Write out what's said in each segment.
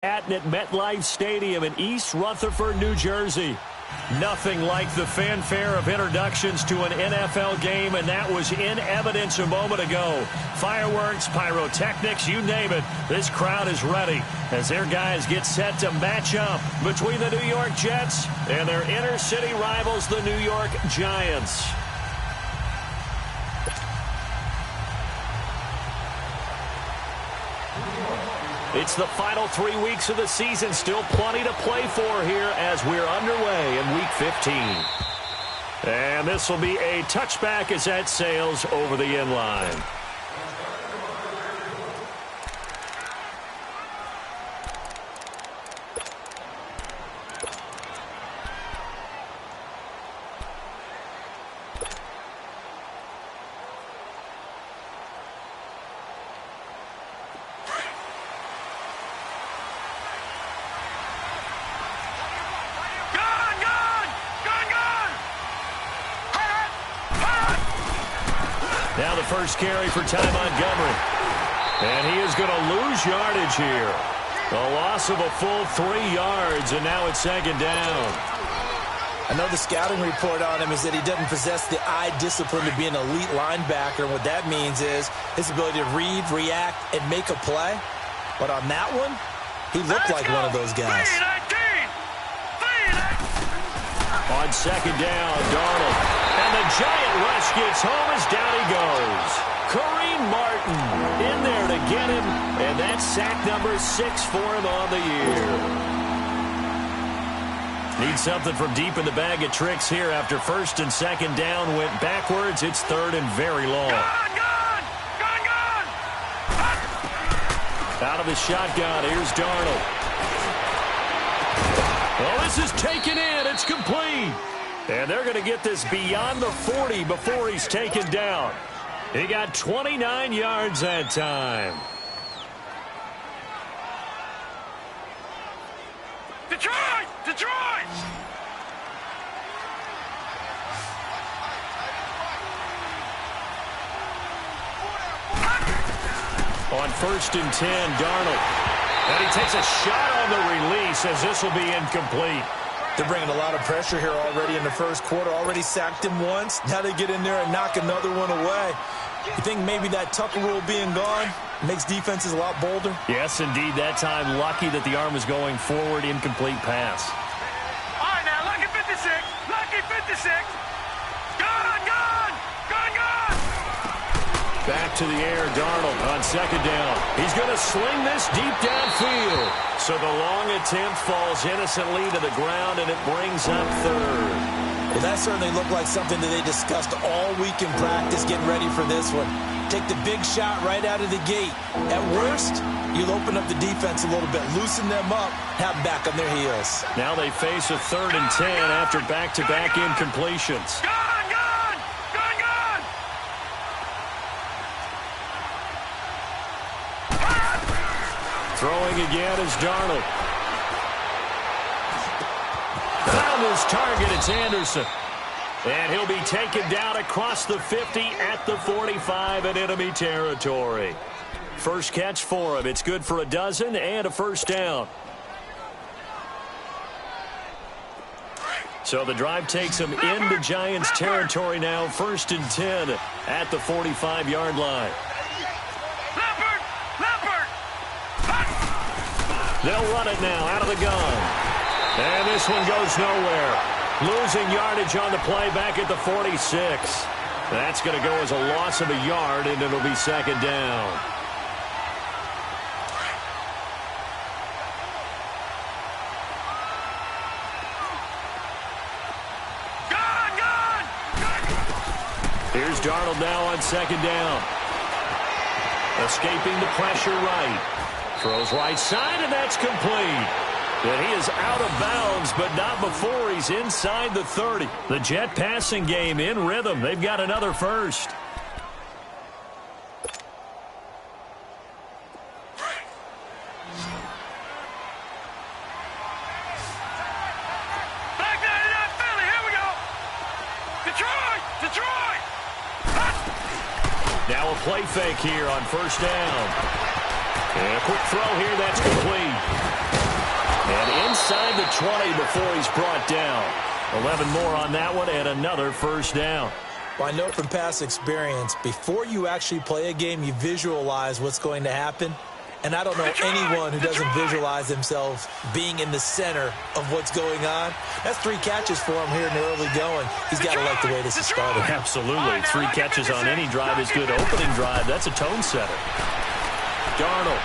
At MetLife Stadium in East Rutherford, New Jersey. Nothing like the fanfare of introductions to an NFL game, and that was in evidence a moment ago. Fireworks, pyrotechnics, you name it. This crowd is ready as their guys get set to match up between the New York Jets and their inner-city rivals, the New York Giants. It's the final 3 weeks of the season. Still plenty to play for here as we're underway in Week 15. And this will be a touchback as that sails over the end line. Now the first carry for Ty Montgomery. And he is going to lose yardage here. A loss of a full 3 yards, and now it's second down. I know the scouting report on him is that he doesn't possess the eye discipline to be an elite linebacker. And what that means is his ability to read, react, and make a play. But on that one, he looked like one of those guys. On second down, Darnold. And the Giant rush gets home as down he goes. Kareem Martin in there to get him. And that's sack number 6 for him on the year. Need something from deep in the bag of tricks here after first and second down went backwards. It's third and very long. Gone! Out of his shotgun, here's Darnold. Well, this is taken in. It's complete. And they're going to get this beyond the 40 before he's taken down. He got 29 yards that time. Detroit! On first and 10, Darnold. And he takes a shot on the release as this will be incomplete. They're bringing a lot of pressure here already in the first quarter. Already sacked him once. Now they get in there and knock another one away. You think maybe that Tucker rule being gone makes defenses a lot bolder? Yes, indeed. That time, lucky that the arm was going forward. Incomplete pass. All right, now, lucky 56. Lucky 56. Gone! Back to the air, Darnold on second down. He's going to sling this deep downfield. So the long attempt falls innocently to the ground, and it brings up third. Well, that certainly looked like something that they discussed all week in practice getting ready for this one. Take the big shot right out of the gate. At worst, you'll open up the defense a little bit, loosen them up, have them back on their heels. Now they face a third and 10 after back-to-back incompletions. Gone! Throwing again is Darnold. Found his target, it's Anderson. And he'll be taken down across the 50 at the 45 in enemy territory. First catch for him. It's good for a dozen and a first down. So the drive takes him into Giants territory now. First and 10 at the 45-yard line. They'll run it now out of the gun. And this one goes nowhere. Losing yardage on the play back at the 46. That's going to go as a loss of a yard, and it'll be second down. Here's Darnold now on second down. Escaping the pressure right. Throws right side, and that's complete. And he is out of bounds, but not before he's inside the 30. The Jet passing game in rhythm. They've got another first. Detroit! Now a play fake here on first down. And a quick throw here, that's complete. 20 before he's brought down. 11 more on that one and another first down. Well, I know from past experience, before you actually play a game, you visualize what's going to happen. And I don't know anyone who doesn't visualize themselves being in the center of what's going on. That's 3 catches for him here in the early going. He's got to like the way this is started. Absolutely. 3 catches on any drive is good. Opening drive, that's a tone setter. Darnold.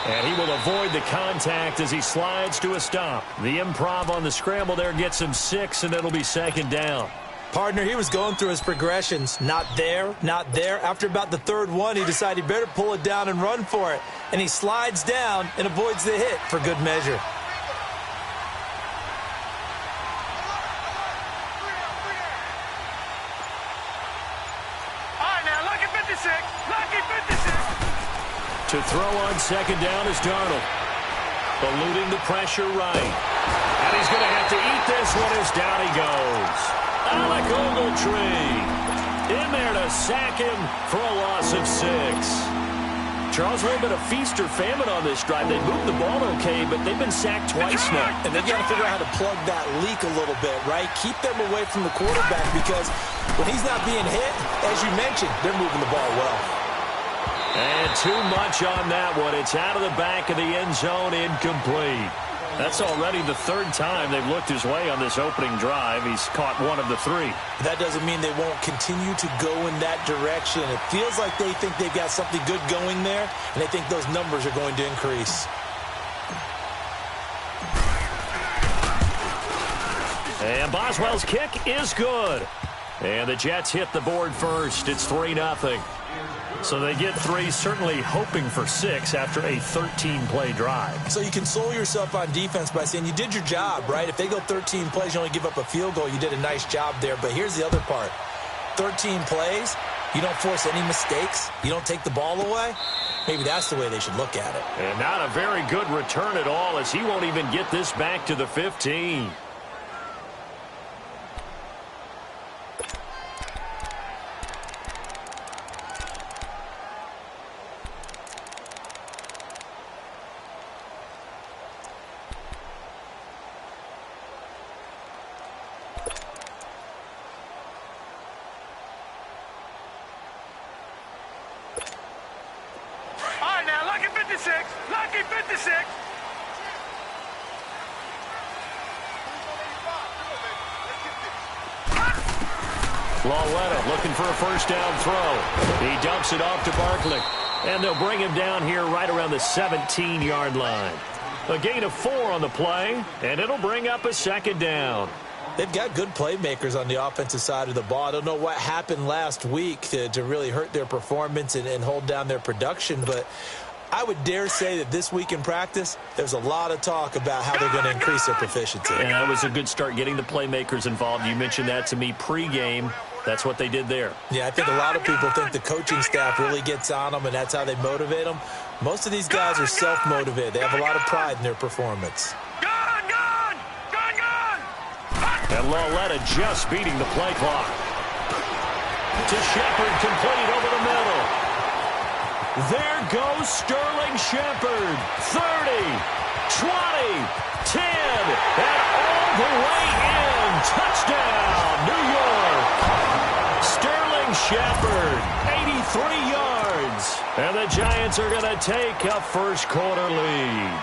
And he will avoid the contact as he slides to a stop. The improv on the scramble there gets him 6, and it'll be second down. Partner, he was going through his progressions. Not there, not there. After about the 3rd one, he decided he better pull it down and run for it. And he slides down and avoids the hit for good measure. All right, now, lucky 56. Lucky 56. To throw on second down is Darnold. Eluding the pressure right. And he's going to have to eat this one as down he goes. Alec Ogletree in there to sack him for a loss of 6. Charles, a little bit of feast or famine on this drive. They moved the ball okay, but they've been sacked twice now. And they've got to figure out how to plug that leak a little bit, right? Keep them away from the quarterback because when he's not being hit, as you mentioned, they're moving the ball well. And too much on that one. It's out of the back of the end zone, incomplete. That's already the 3rd time they've looked his way on this opening drive. He's caught 1 of the 3. That doesn't mean they won't continue to go in that direction. It feels like they think they've got something good going there, and they think those numbers are going to increase. And Boswell's kick is good. And the Jets hit the board first. It's 3-0. So they get 3, certainly hoping for 6 after a 13-play drive. So you console yourself on defense by saying you did your job, right? If they go 13 plays, you only give up a field goal, you did a nice job there. But here's the other part. 13 plays, you don't force any mistakes, you don't take the ball away. Maybe that's the way they should look at it. And not a very good return at all, as he won't even get this back to the 15. Lucky 56. Lauletta looking for a first down throw. He dumps it off to Barkley. And they'll bring him down here right around the 17-yard line. A gain of 4 on the play, and it'll bring up a second down. They've got good playmakers on the offensive side of the ball. I don't know what happened last week to really hurt their performance and hold down their production, but I would dare say that this week in practice, there's a lot of talk about how they're going to increase their proficiency. And that was a good start getting the playmakers involved. You mentioned that to me pregame. That's what they did there. Yeah, I think a lot of people think the coaching staff really gets on them, and that's how they motivate them. Most of these guys are self-motivated. They have a lot of pride in their performance. And Lauletta just beating the play clock. To Shepard, complete over the middle. There goes Sterling Shepard. 30, 20, 10, and all the way in. Touchdown, New York. Sterling Shepard, 83 yards. And the Giants are going to take a first-quarter lead.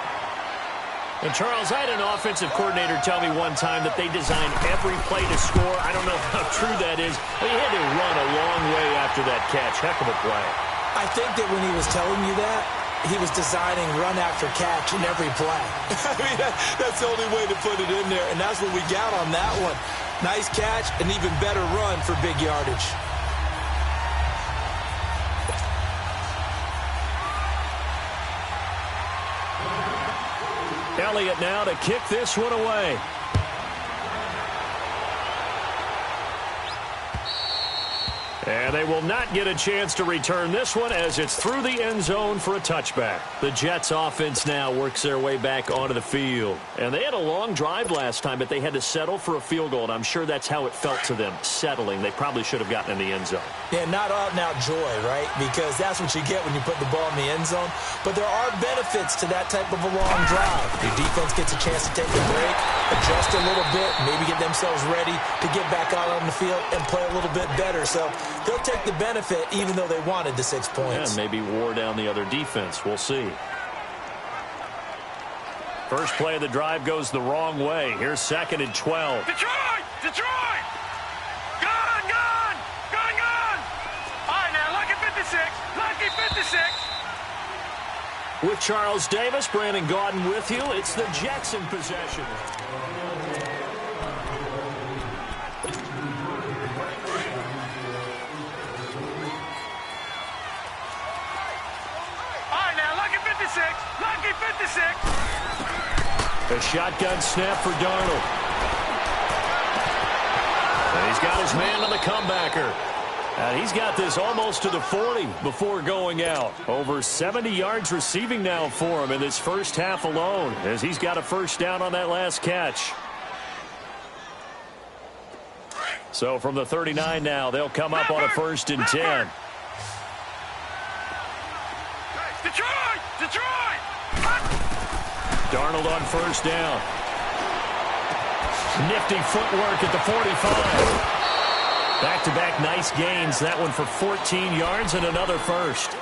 And, Charles, I had an offensive coordinator tell me one time that they design every play to score. I don't know how true that is, but he had to run a long way after that catch. Heck of a play. I think that when he was telling you that, he was designing run after catch in every play. I mean, that's the only way to put it in there, and that's what we got on that one. Nice catch, an even better run for big yardage. Elliott now to kick this one away. And they will not get a chance to return this one as it's through the end zone for a touchback. The Jets offense now works their way back onto the field. And they had a long drive last time, but they had to settle for a field goal, and I'm sure that's how it felt to them, settling. They probably should have gotten in the end zone. Yeah, not out and out joy, right? Because that's what you get when you put the ball in the end zone. But there are benefits to that type of a long drive. Your defense gets a chance to take a break, adjust a little bit, maybe get themselves ready to get back out on the field and play a little bit better. So they'll take the benefit even though they wanted the 6 points. Yeah, maybe wore down the other defense. We'll see. First play of the drive goes the wrong way. Here's 2nd and 12. Detroit! Detroit! Gone! Gone! Gone! Gone! All right, now, lucky 56. Lucky 56. With Charles Davis, Brandon Gaudin with you. It's the Jets in possession. Lucky 56. A shotgun snap for Darnold. And he's got his man on the comebacker. And he's got this almost to the 40 before going out. Over 70 yards receiving now for him in this first half alone, as he's got a first down on that last catch. So from the 39 now, they'll come up on a 1st and 10. Detroit! Detroit! Darnold on 1st down. Nifty footwork at the 45. Back-to-back nice gains. That one for 14 yards and another first.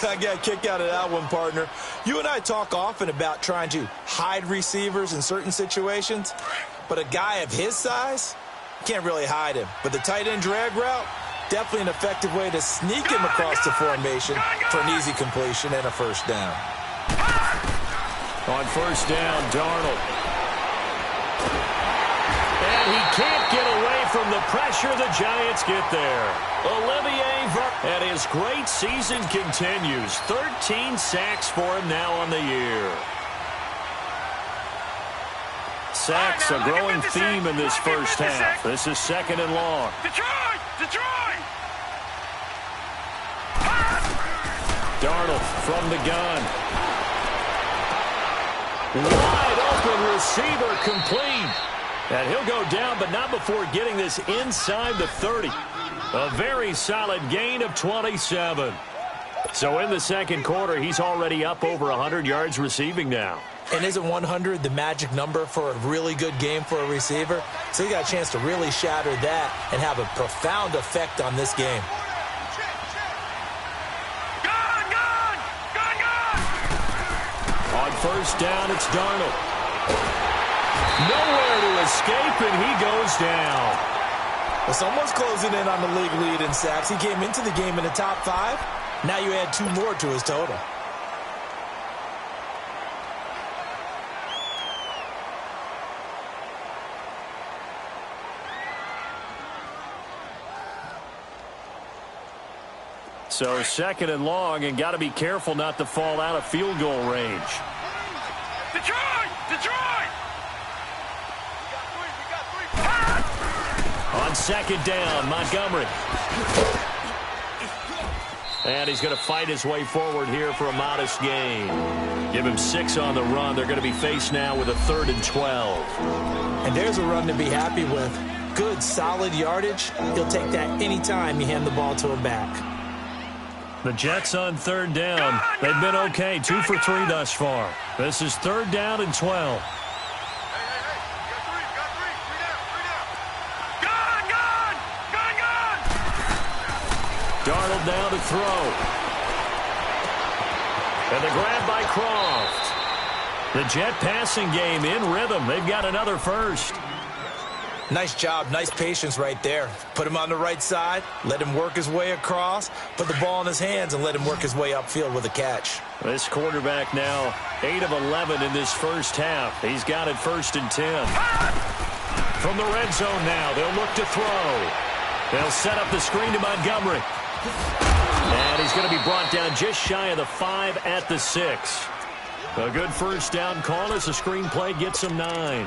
I got a kick out of that one, partner. You and I talk often about trying to hide receivers in certain situations, but a guy of his size, can't really hide him. But the tight end drag route, definitely an effective way to sneak him across the formation for an easy completion and a first down. On 1st down, Darnold. And he can't get away from the pressure. The Giants get there. Olivier Vernon. And his great season continues. 13 sacks for him now on the year. Sacks, a growing theme in this first half. This is 2nd and long. Detroit! Detroit! Darnold from the gun. Wide open receiver complete. And he'll go down, but not before getting this inside the 30. A very solid gain of 27. So in the second quarter, he's already up over 100 yards receiving now. And isn't 100 the magic number for a really good game for a receiver? So he got a chance to really shatter that and have a profound effect on this game. On 1st down, it's Darnold. Nowhere to escape, and he goes down. Well, someone's closing in on the league lead in sacks. He came into the game in the top 5. Now you add 2 more to his total. So 2nd and long, and got to be careful not to fall out of field goal range. Detroit! Detroit! On 2nd down, Montgomery. And he's going to fight his way forward here for a modest gain. Give him 6 on the run. They're going to be faced now with a 3rd and 12. And there's a run to be happy with. Good, solid yardage. He'll take that anytime you hand the ball to him back. The Jets on 3rd down. They've been okay, 2 for 3 thus far. This is 3rd down and 12. Darnold down to throw. And the grab by Croft. The Jet passing game in rhythm. They've got another first. Nice job, nice patience right there. Put him on the right side, let him work his way across, put the ball in his hands, and let him work his way upfield with a catch. This quarterback now 8 of 11 in this first half. He's got it 1st and 10. From the red zone now, they'll look to throw. They'll set up the screen to Montgomery. And he's going to be brought down just shy of the 5 at the 6. A good first down call as the screen play gets him 9.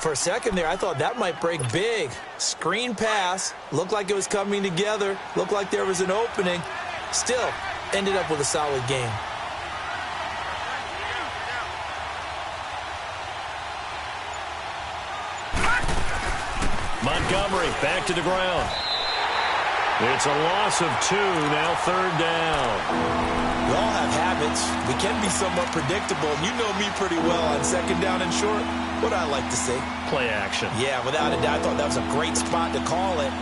For a second there, I thought that might break big. Screen pass. Looked like it was coming together. Looked like there was an opening. Still, ended up with a solid game. Montgomery back to the ground. It's a loss of 2, now 3rd down. We all have habits. We can be somewhat predictable. You know me pretty well on 2nd down and short. What I like to say? Play action. Yeah, without a doubt, I thought that was a great spot to call it.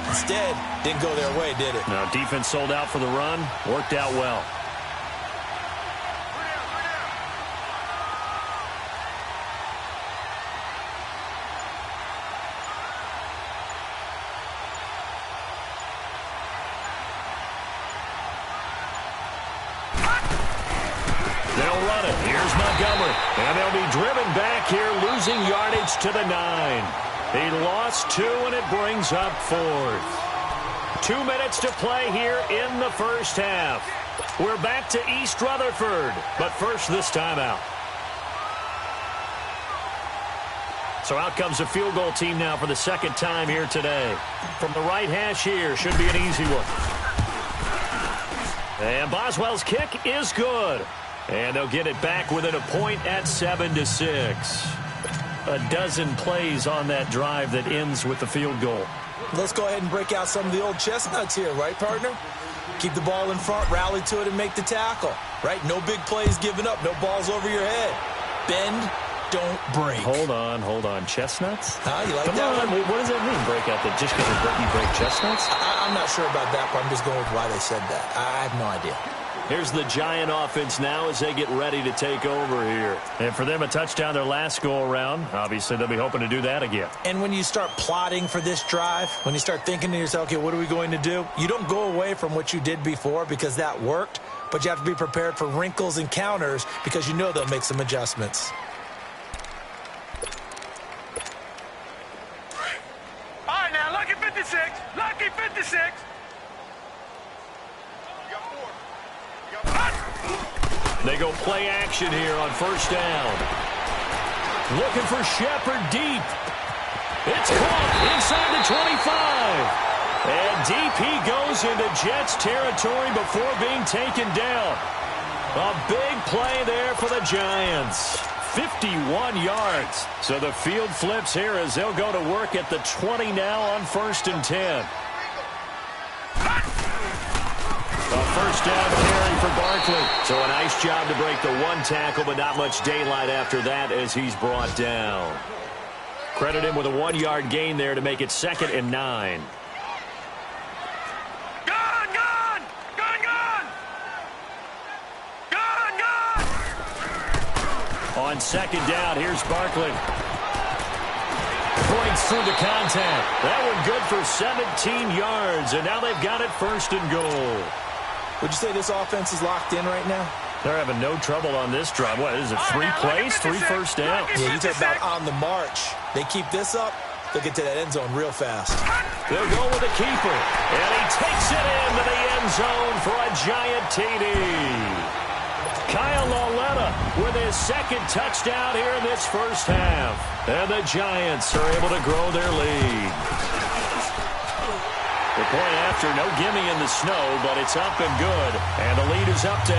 Instead, didn't go their way, did it? Now, defense sold out for the run. Worked out well. They'll run it. Here's Montgomery. And they'll be driven back here, losing yardage to the 9. He lost 2, and it brings up 4th. 2 minutes to play here in the first half. We're back to East Rutherford, but first this timeout. So out comes a field goal team now for the 2nd time here today. From the right hash here, should be an easy one. And Boswell's kick is good. And they'll get it back within a point at 7-6. A dozen plays on that drive that ends with the field goal. Let's go ahead and break out some of the old chestnuts here, right, partner? Keep the ball in front, rally to it, and make the tackle, right? No big plays given up, no balls over your head. Bend, don't break. Hold on. Chestnuts? You like Come that on. one? What does that mean, break out? That just because you break chestnuts? I'm not sure about that, but I'm just going with why they said that. I have no idea. Here's the Giant offense now as they get ready to take over here. And for them, a touchdown their last go-around. Obviously, they'll be hoping to do that again. And when you start plotting for this drive, when you start thinking to yourself, okay, what are we going to do? You don't go away from what you did before because that worked, but you have to be prepared for wrinkles and counters because you know they'll make some adjustments. All right, now, lucky 56. Lucky 56. They go play action here on 1st down. Looking for Shepard deep. It's caught inside the 25. And deep he goes into Jets territory before being taken down. A big play there for the Giants. 51 yards. So the field flips here as they'll go to work at the 20 now on 1st and 10. A 1st down carry for Barkley. So a nice job to break the 1 tackle, but not much daylight after that as he's brought down. Credit him with a 1-yard gain there to make it 2nd and 9. Gun, gun! Gun, gun! Gun, gun! On 2nd down, here's Barkley. Points through the contact. That one good for 17 yards, and now they've got it 1st and goal. Would you say this offense is locked in right now? They're having no trouble on this drive. What is it, 3 plays, 3 first downs? Yeah, you talk about on the march. They keep this up, they'll get to that end zone real fast. They'll go with the keeper, and he takes it into the end zone for a Giant TD. Kyle Lauletta with his 2nd touchdown here in this first half. And the Giants are able to grow their lead. The point after, no gimme in the snow, but it's up and good. And the lead is up to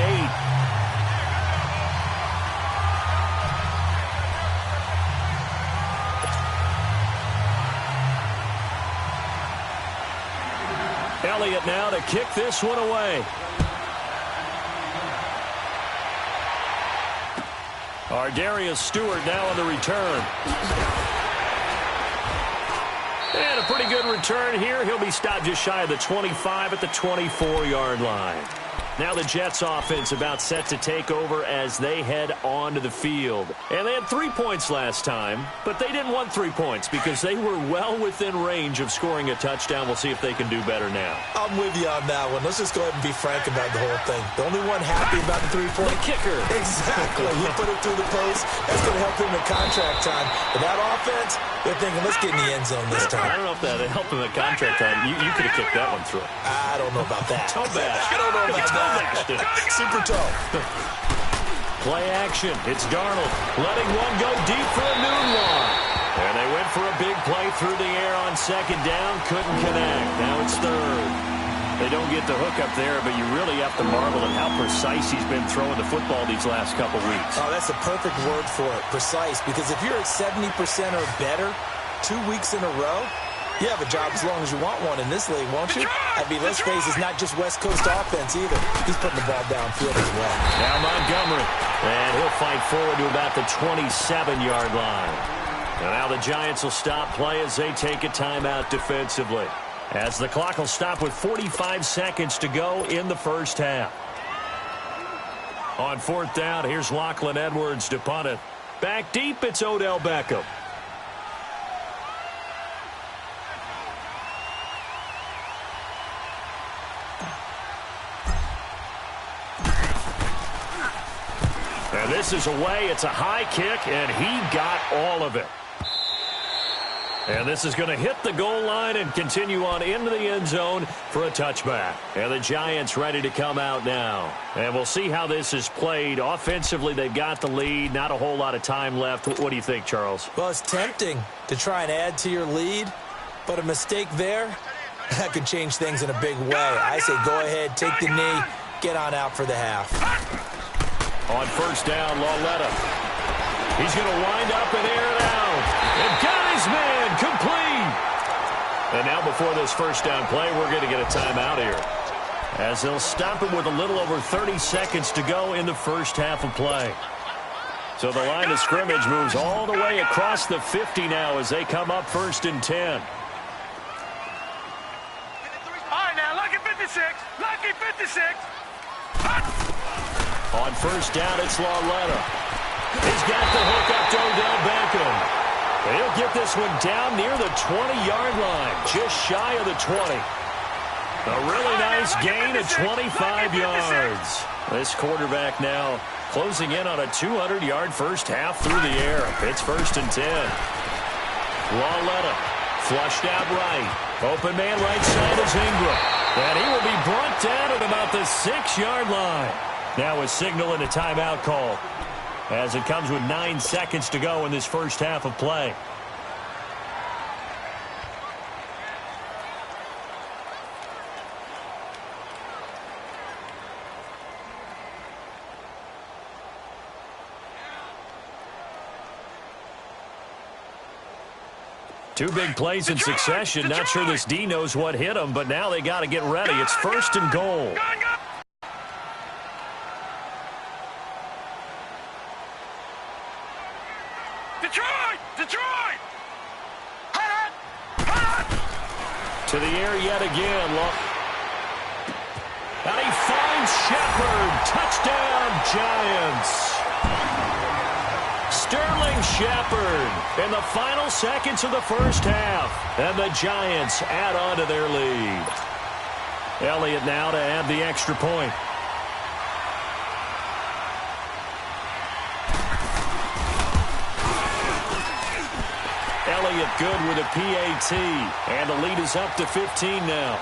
8. Elliott now to kick this one away. Ardarius Stewart now on the return. And a pretty good return here. He'll be stopped just shy of the 25 at the 24-yard line. Now the Jets offense about set to take over as they head onto the field. And they had 3 points last time, but they didn't want 3 points because they were well within range of scoring a touchdown. We'll see if they can do better now. I'm with you on that one. Let's just go ahead and be frank about the whole thing. The only one happy about the 3-point. The kicker. Exactly. He put it through the post. That's going to help him in contract time. But that offense, they're thinking, let's get in the end zone this time. I don't know if that helped him in contract time. You could have kicked that one through. I don't know about that. Toe bash. I don't know about that. Super toe. Play action. It's Darnold letting one go deep for a noon one. And they went for a big play through the air on second down. Couldn't connect. Now it's third. They don't get the hook up there, but you really have to marvel at how precise he's been throwing the football these last couple weeks. Oh, that's a perfect word for it, precise. Because if you're at 70% or better 2 weeks in a row, you have a job as long as you want one in this league, won't you? I mean, let's face it, it's not just West Coast offense either. He's putting the ball downfield as well. Now Montgomery, and he'll fight forward to about the 27-yard line. And now the Giants will stop play as they take a timeout defensively. As the clock will stop with 45 seconds to go in the first half. On fourth down, here's Lachlan Edwards to punt it. Back deep, it's Odell Beckham. And this is away. It's a high kick, and he got all of it. And this is going to hit the goal line and continue on into the end zone for a touchback. And the Giants ready to come out now. And we'll see how this is played. Offensively, they've got the lead. Not a whole lot of time left. What do you think, Charles? Well, it's tempting to try and add to your lead, but a mistake there, that could change things in a big way. I say go ahead, take the knee, get on out for the half. On first down, Lauletta. He's going to wind up and air it out. And got his man complete. And now before this first down play, we're going to get a timeout here, as they'll stop it with a little over 30 seconds to go in the first half of play. So the line of scrimmage moves all the way across the 50 now as they come up first and 10. All right, now, lucky 56. Lucky 56. On first down, it's Lauletta. He's got the hook up to Odell Beckham. He'll get this one down near the 20-yard line, just shy of the 20. A really nice gain of 25 yards. This quarterback now closing in on a 200-yard first half through the air. It's first and 10. Lauletta flushed out right. Open man right side is Ingram. And he will be brought down at about the 6-yard line. Now a signal and a timeout call, as it comes with 9 seconds to go in this first half of play. Two big plays in succession. Not sure this D knows what hit him, but now they got to get ready. It's first and goal. Detroit! To the air yet again. And he finds Shepard. Touchdown, Giants. Sterling Shepard in the final seconds of the first half. And the Giants add on to their lead. Elliott now to add the extra point. Elliott good with a PAT. And the lead is up to 15 now.